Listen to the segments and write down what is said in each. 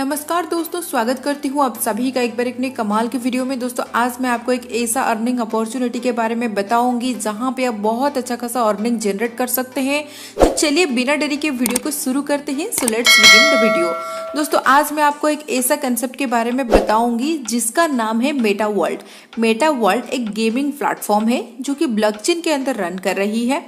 नमस्कार दोस्तों, स्वागत करती हूँ आप सभी का एक बार एक नए कमाल की वीडियो में। दोस्तों आज मैं आपको एक ऐसा अर्निंग अपॉर्चुनिटी के बारे में बताऊंगी जहां पे आप बहुत अच्छा खासा अर्निंग जनरेट कर सकते हैं। तो चलिए बिना देरी के वीडियो को शुरू करते हैं। So let's begin the video. दोस्तों आज मैं आपको एक ऐसा कंसेप्ट के बारे में बताऊंगी जिसका नाम है मेटा वर्ल्ड। मेटा वर्ल्ड एक गेमिंग प्लेटफॉर्म है जो कि ब्लॉकचेन के अंदर रन कर रही है।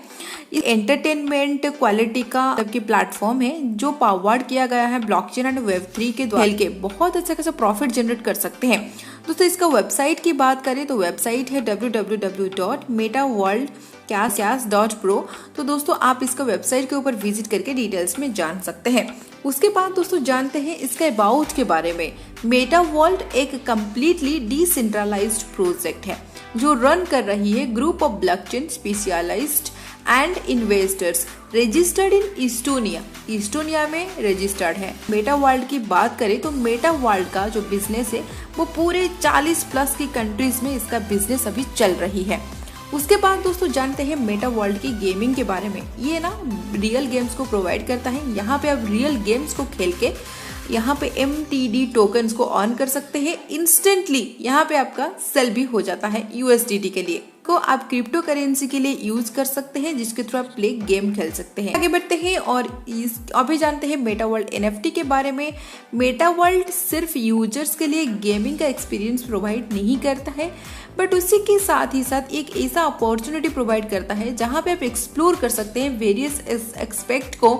एंटरटेनमेंट क्वालिटी का सबकी प्लेटफॉर्म है जो पावर्ड किया गया है ब्लॉकचेन एंड वेब3 के द्वारा के बहुत अच्छा खासा प्रॉफिट जनरेट कर सकते हैं। दोस्तों इसका वेबसाइट की बात करें तो वेबसाइट है www.metaworldcash.pro। तो दोस्तों आप इसका वेबसाइट के ऊपर विजिट करके डिटेल्स में जान सकते हैं। उसके बाद दोस्तों जानते हैं इसका अबाउट के बारे में। मेटा वर्ल्ड एक कंप्लीटली डिसेंट्रलाइज्ड प्रोजेक्ट है जो रन कर रही है group of blockchain specialized and investors registered in Estonia में रजिस्टर्ड है। मेटा वर्ल्ड की बात करें तो मेटा वर्ल्ड का जो बिजनेस है वो पूरे 40 प्लस की कंट्रीज में इसका बिजनेस अभी चल रही है। उसके बाद दोस्तों जानते हैं मेटा वर्ल्ड की गेमिंग के बारे में। ये ना रियल गेम्स को प्रोवाइड करता है। यहाँ पे आप रियल गेम्स को खेल के यहाँ पे MTD टोकन्स को ऑन कर सकते हैं। इंस्टेंटली यहाँ पे आपका सेल भी हो जाता है USDT के लिए को आप क्रिप्टो करेंसी के लिए यूज कर सकते हैं जिसके थ्रू आप प्ले गेम खेल सकते हैं। आगे बढ़ते हैं और अभी जानते हैं मेटा वर्ल्ड NFT के बारे में। मेटा वर्ल्ड सिर्फ यूजर्स के लिए गेमिंग का एक्सपीरियंस प्रोवाइड नहीं करता है बट उसी के साथ ही साथ एक ऐसा अपॉर्चुनिटी प्रोवाइड करता है जहां पे आप एक्सप्लोर कर सकते हैं वेरियस एस्पेक्ट को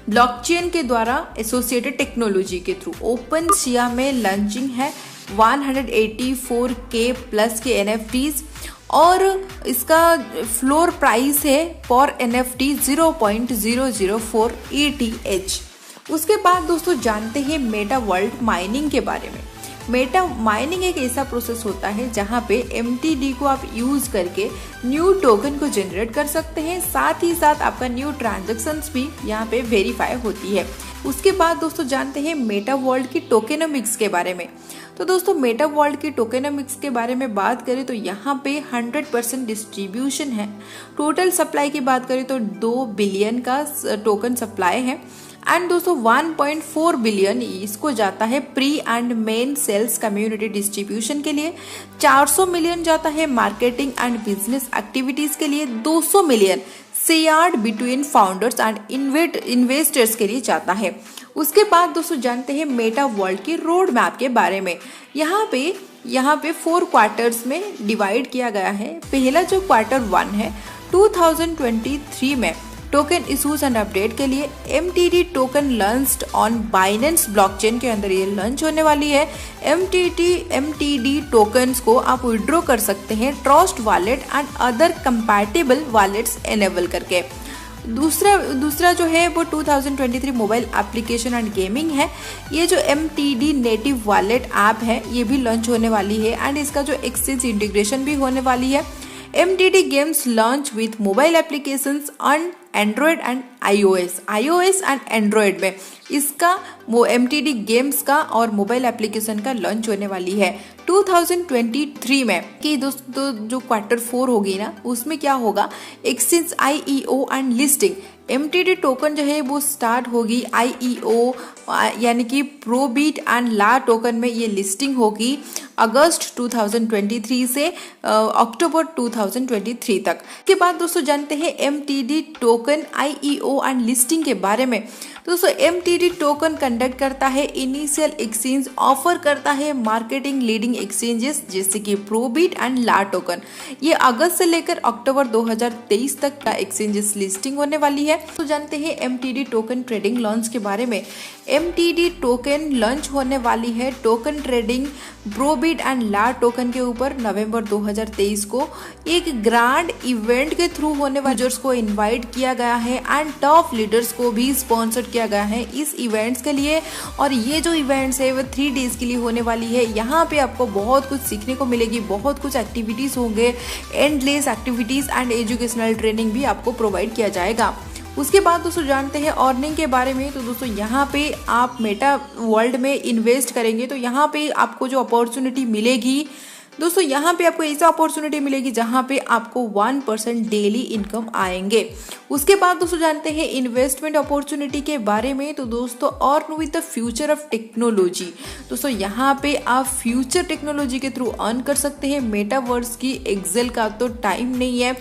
ब्लॉकचेन के द्वारा एसोसिएटेड टेक्नोलॉजी के थ्रू। ओपनसिया में लॉन्चिंग है 184K प्लस के NFTs और इसका फ्लोर प्राइस है फॉर NFT 0.004 ETH। उसके बाद दोस्तों जानते हैं मेटा वर्ल्ड माइनिंग के बारे में। मेटा माइनिंग एक ऐसा प्रोसेस होता है जहां पे MTD को आप यूज करके न्यू टोकन को जनरेट कर सकते हैं। साथ ही साथ आपका न्यू ट्रांजैक्शंस भी यहाँ पे वेरीफाई होती है। उसके बाद दोस्तों जानते हैं मेटा वर्ल्ड की टोकेनोमिक्स के बारे में। तो दोस्तों मेटा वर्ल्ड की टोकेनोमिक्स के बारे में बात करें तो यहाँ पे 100% डिस्ट्रीब्यूशन है। टोटल सप्लाई की बात करें तो 2 बिलियन का टोकन सप्लाई है एंड दोस्तों 1.4 बिलियन इसको जाता है pre and main sales community distribution के लिए। 400 मिलियन जाता है मार्केटिंग एंड बिजनेस एक्टिविटीज के लिए। 200 million shared between founders and investors के लिए जाता है। उसके बाद दोस्तों जानते हैं मेटा वर्ल्ड की रोड मैप के बारे में। यहाँ पे 4 क्वार्टर्स में डिवाइड किया गया है। पहला जो क्वार्टर 1 है 2023 में टोकन इशूज एंड अपडेट के लिए MTD token launched on Binance blockchain के अंदर ये लॉन्च होने वाली है। MTD टोकन्स को आप विड्रॉ कर सकते हैं trust wallet and other compatible wallets enable करके। दूसरा जो है वो 2023 मोबाइल एप्लीकेशन एंड गेमिंग है। ये जो MTD नेटिव वॉलेट ऐप है ये भी लॉन्च होने वाली है एंड इसका जो एक्सचेंज इंटीग्रेशन भी होने वाली है। MTD games launch with mobile applications on Android and iOS and Android में इसका वो MTD गेम्स का और मोबाइल एप्लीकेशन का लॉन्च होने वाली है 2023 में। कि दोस्तों जो क्वार्टर 4 होगी ना उसमें क्या होगा, exchange IEO and listing. MTD token जो है वो स्टार्ट होगी IEO यानी कि प्रोबीट एंड ला टोकन में ये लिस्टिंग होगी अगस्त 2023 से अक्टूबर 2023 तक। के बाद दोस्तों जानते हैं MTD token IEO and listing के बारे में। दोस्तों MTD टोकन कंडक्ट करता है इनिशियल एक्सचेंज, ऑफर करता है मार्केटिंग लीडिंग एक्सचेंजेस जैसे कि प्रोबीट एंड ला टोकन। ये अगस्त से लेकर अक्टूबर 2023 तक का एक्सचेंजेस लिस्टिंग होने वाली है। तो जानते हैं MTD टोकन ट्रेडिंग लॉन्च के बारे में। MTD टोकन लॉन्च होने वाली है token trading ProBit and LATOKEN के ऊपर नवंबर 2023 को एक ग्रैंड इवेंट के थ्रू होने वाले यूजर्स को इनवाइट किया गया है एंड टॉप लीडर्स को भी स्पॉन्सर किया गया है इस इवेंट्स के लिए। और ये जो इवेंट्स है वो 3 डेज के लिए होने वाली है। यहाँ पे आपको बहुत कुछ सीखने को मिलेगी, बहुत कुछ एक्टिविटीज होंगे, endless activities and educational training भी आपको प्रोवाइड किया जाएगा। उसके बाद दोस्तों जानते हैं अर्निंग के बारे में। तो दोस्तों यहाँ पे आप मेटा वर्ल्ड में इन्वेस्ट करेंगे तो यहाँ पे आपको जो अपॉर्चुनिटी मिलेगी दोस्तों यहाँ पे आपको ऐसा अपॉर्चुनिटी मिलेगी जहाँ पे आपको 1% डेली इनकम आएंगे। उसके बाद दोस्तों जानते हैं इन्वेस्टमेंट अपॉर्चुनिटी के बारे में। तो दोस्तों earn with the future of technology, दोस्तों यहाँ पे आप फ्यूचर टेक्नोलॉजी के थ्रू अर्न कर सकते हैं। मेटावर्स की एक्सेल का तो टाइम नहीं है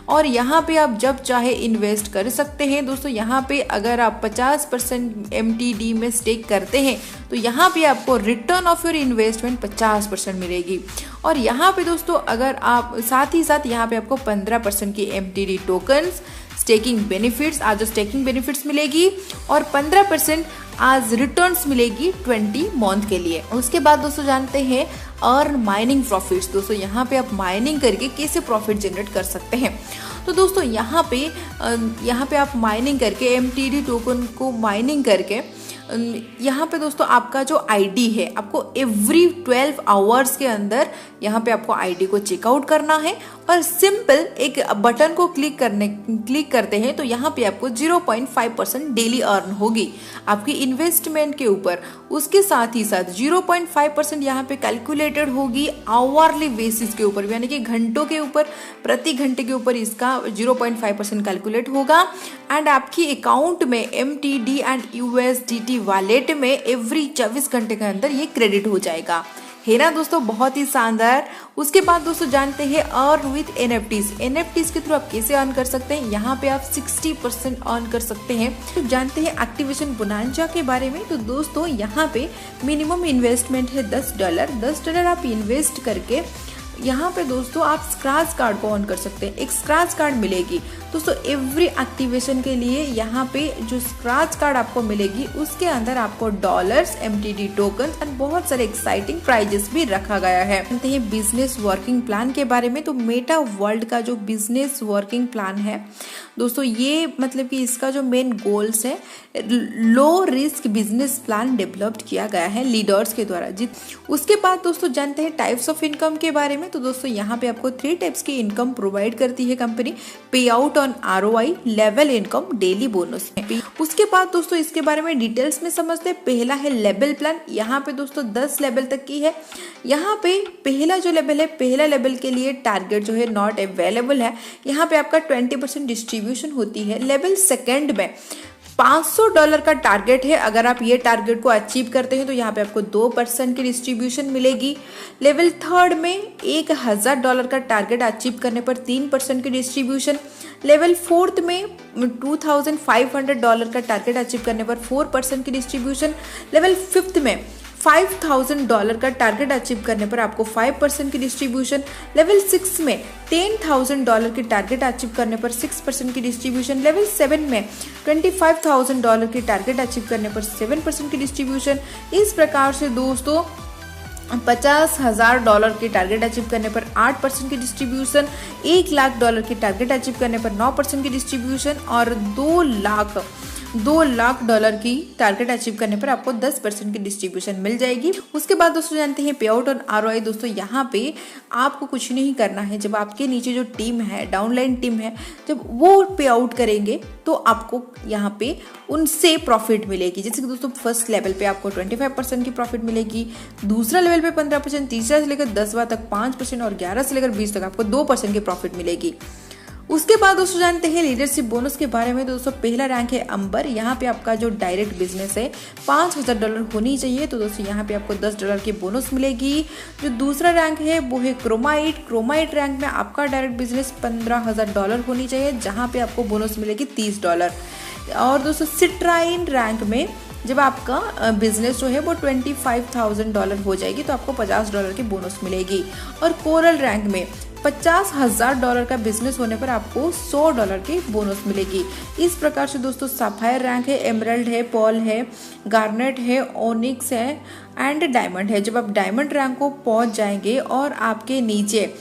और यहाँ पे आप जब चाहे इन्वेस्ट कर सकते हैं। दोस्तों यहाँ पे अगर आप 50% MTD में स्टेक करते हैं तो यहाँ पे आपको रिटर्न ऑफ योर इन्वेस्टमेंट 50% मिलेगी। और यहाँ पे दोस्तों अगर आप साथ ही साथ यहाँ पे आपको 15% की MTD टोकन्स स्टेकिंग बेनिफिट्स आज स्टेकिंग बेनिफिट्स मिलेगी और 15% आज रिटर्न्स मिलेगी 20 मंथ के लिए। उसके बाद दोस्तों जानते हैं अर्न माइनिंग प्रॉफिट्स। दोस्तों यहाँ पे आप माइनिंग करके कैसे प्रॉफिट जनरेट कर सकते हैं। तो दोस्तों यहाँ पे आप माइनिंग करके MTD टोकन को माइनिंग करके यहाँ पे दोस्तों आपका जो आईडी है आपको एवरी 12 आवर्स के अंदर यहाँ पे आपको आईडी को चेकआउट करना है और सिंपल एक बटन को क्लिक करते हैं तो यहाँ पे आपको 0.5% डेली अर्न होगी आपकी इन्वेस्टमेंट के ऊपर। उसके साथ ही साथ 0.5% यहाँ पे कैलकुलेटेड होगी आवरली बेसिस के ऊपर, यानी कि घंटों के ऊपर, प्रति घंटे के ऊपर इसका 0.5% कैलकुलेट होगा एंड आपकी अकाउंट में MTD एंड USDT वॉलेट में एवरी 24 घंटे के अंदर ये क्रेडिट हो जाएगा, है ना दोस्तों, बहुत ही शानदार। उसके बाद दोस्तों जानते हैं अर्न विद NFTs के थ्रू आप कैसे अर्न कर सकते हैं। यहाँ पे आप 60% अर्न कर सकते हैं। तो जानते हैं एक्टिवेशन बोनांजा के बारे में। तो दोस्तों यहाँ पे मिनिमम इन्वेस्टमेंट है $10 आप इन्वेस्ट करके यहाँ पे दोस्तों आप स्क्रैच कार्ड को ऑन कर सकते हैं। एक स्क्रैच कार्ड मिलेगी दोस्तों एवरी एक्टिवेशन के लिए। यहाँ पे जो स्क्रैच कार्ड आपको मिलेगी उसके अंदर आपको डॉलर्स, MTD टोकन और बहुत सारे एक्साइटिंग प्राइजेस भी रखा गया है। जानते हैं बिजनेस वर्किंग प्लान के बारे में। तो मेटा वर्ल्ड का जो बिजनेस वर्किंग प्लान है दोस्तों, ये मतलब कि इसका जो मेन गोल्स है, low risk business plan developed किया गया है लीडर्स के द्वारा। उसके बाद दोस्तों जानते हैं टाइप्स ऑफ इनकम के बारे में। तो दोस्तों यहाँ पे आपको 3 टाइप्स की इनकम प्रोवाइड करती है कंपनी। पे out on ROI, level income, daily bonus. उसके बाद दोस्तों इसके बारे में डिटेल्स में समझते हैं। पहला है लेवल प्लान। यहाँ पे दोस्तों 10 लेवल तक की है। यहाँ पे पहला जो लेवल है, पहला लेवल के लिए टारगेट जो है नॉट अवेलेबल है। यहाँ पे आपका 20% डिस्ट्रीब्यूशन होती है। लेवल सेकेंड में $500 का टारगेट है। अगर आप ये टारगेट को अचीव करते हैं तो यहाँ पे आपको 2% की डिस्ट्रीब्यूशन मिलेगी। लेवल थर्ड में $1000 का टारगेट अचीव करने पर 3% की डिस्ट्रीब्यूशन। लेवल फोर्थ में $2500 का टारगेट अचीव करने पर 4% की डिस्ट्रीब्यूशन। लेवल फिफ्थ में $5000 का टारगेट अचीव करने पर आपको 5% की डिस्ट्रीब्यूशन। लेवल 6 में $10,000 की टारगेट अचीव करने पर 6% की डिस्ट्रीब्यूशन। लेवल 7 में $25,000 की टारगेट अचीव करने पर 7% की डिस्ट्रीब्यूशन। इस प्रकार से दोस्तों $50,000 की टारगेट अचीव करने पर 8% की डिस्ट्रीब्यूशन, $1,00,000 की टारगेट अचीव करने पर 9% की डिस्ट्रीब्यूशन और $2 लाख की टारगेट अचीव करने पर आपको 10% की डिस्ट्रीब्यूशन मिल जाएगी। उसके बाद दोस्तों जानते हैं पे आउट ऑन ROI। दोस्तों यहाँ पे आपको कुछ नहीं करना है। जब आपके नीचे जो टीम है, डाउनलाइन टीम है, जब वो पे आउट करेंगे तो आपको यहाँ पे उनसे प्रॉफिट मिलेगी। जैसे कि दोस्तों फर्स्ट लेवल पे आपको 25% की प्रॉफिट मिलेगी, दूसरा लेवल पे 15%, तीसरा से लेकर 10वां तक 5% और 11 से लेकर 20 तक आपको 2% की प्रॉफिट मिलेगी। उसके बाद दोस्तों जानते हैं लीडरशिप बोनस के बारे में। दोस्तों पहला रैंक है अंबर। यहाँ पे आपका जो डायरेक्ट बिजनेस है $5000 होनी चाहिए। तो दोस्तों यहाँ पे आपको $10 की बोनस मिलेगी। जो दूसरा रैंक है वो है क्रोमाइट रैंक में आपका डायरेक्ट बिजनेस $15000 होनी चाहिए, जहाँ पे आपको बोनस मिलेगी $30। और दोस्तों सिट्राइन रैंक में जब आपका बिजनेस जो है वो $25,000 हो जाएगी तो आपको $50 की बोनस मिलेगी। और कोरल रैंक में $50,000 का बिजनेस होने पर आपको $100 की बोनस मिलेगी। इस प्रकार से दोस्तों सफायर रैंक है, एमरल्ड है, पॉल है, गार्नेट है, ओनिक्स है एंड डायमंड है। जब आप डायमंड रैंक को पहुंच जाएंगे और आपके नीचे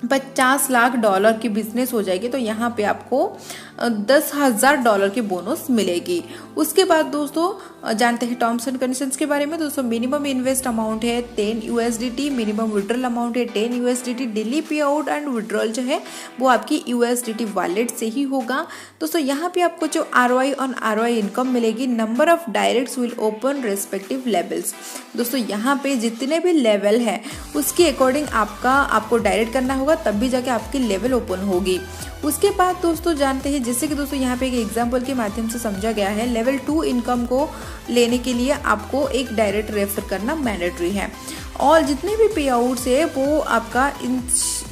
$50 लाख की बिजनेस हो जाएगी तो यहाँ पे आपको $10,000 की बोनस मिलेगी। उसके बाद दोस्तों जानते हैं टर्म्स एंड कंडीशंस के बारे में। दोस्तों मिनिमम इन्वेस्ट अमाउंट है $10, मिनिमम विड्रॉल अमाउंट है $10, डेली पे आउट एंड विड्रॉल जो है वो आपकी USDT वॉलेट से ही होगा। दोस्तों यहाँ पे आपको जो ROI ऑन ROI इनकम मिलेगी, number of directs will open respective levels. दोस्तों यहाँ पे जितने भी लेवल है उसके अकॉर्डिंग आपको डायरेक्ट करना होगा, तब भी जाके आपकी लेवल ओपन होगी। उसके बाद दोस्तों जानते हैं, जैसे कि दोस्तों यहाँ पे एक एग्जांपल के माध्यम से समझा गया है, लेवल 2 इनकम को लेने के लिए आपको एक डायरेक्ट रेफर करना मैंडेटरी है। और जितने भी पे आउट्स है वो आपका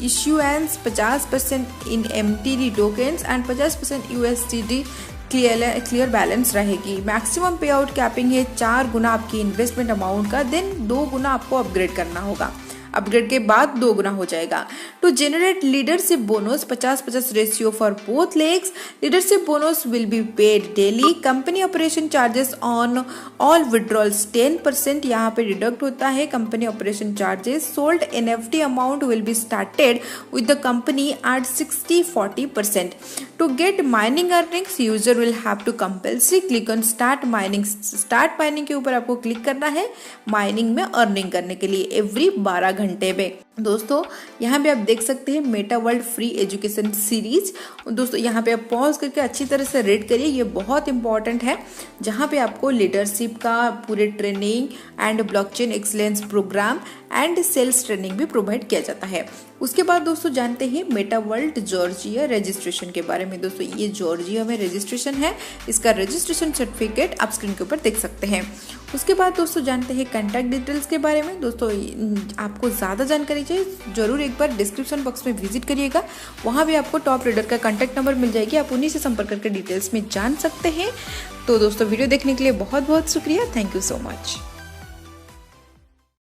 issuance 50% in MTD tokens and 50% USDT clear balance रहेगी। मैक्सिमम पे आउट कैपिंग है 4 गुना आपकी इन्वेस्टमेंट अमाउंट का, देन 2 गुना आपको अपग्रेड करना होगा, अपग्रेड के बाद 2 गुना हो जाएगा। To generate leadership bonus 50-50 ratio for both legs. Leadership bonus will be paid daily. Company operation charges on all withdrawals 10% यहाँ पे डिडक्ट होता है company operation charges. Sold NFT amount will be started with the company at 60-40%। To get mining earnings user will have to compulsory click on start mining. Start mining के ऊपर आपको click करना है mining में earning करने के लिए every 12 घंटे में। दोस्तों यहाँ पे आप देख सकते हैं Meta world free education series. दोस्तों यहाँ पे आप पॉज करके अच्छी तरह से रीड करिए, ये बहुत इंपॉर्टेंट है, जहाँ पे आपको लीडरशिप का पूरे training and blockchain excellence program and sales training भी प्रोवाइड किया जाता है। उसके बाद दोस्तों जानते हैं मेटा वर्ल्ड जॉर्जिया रजिस्ट्रेशन के बारे में। दोस्तों ये जॉर्जिया में रजिस्ट्रेशन है, इसका रजिस्ट्रेशन सर्टिफिकेट आप स्क्रीन के ऊपर देख सकते हैं। उसके बाद दोस्तों जानते हैं कॉन्टैक्ट डिटेल्स के बारे में। दोस्तों आपको ज़्यादा जानकारी चाहिए जरूर एक बार डिस्क्रिप्शन बॉक्स में विजिट करिएगा, वहाँ भी आपको टॉप लीडर का कॉन्टैक्ट नंबर मिल जाएगी, आप उन्हीं से संपर्क करके डिटेल्स में जान सकते हैं। तो दोस्तों वीडियो देखने के लिए बहुत बहुत शुक्रिया, थैंक यू सो मच।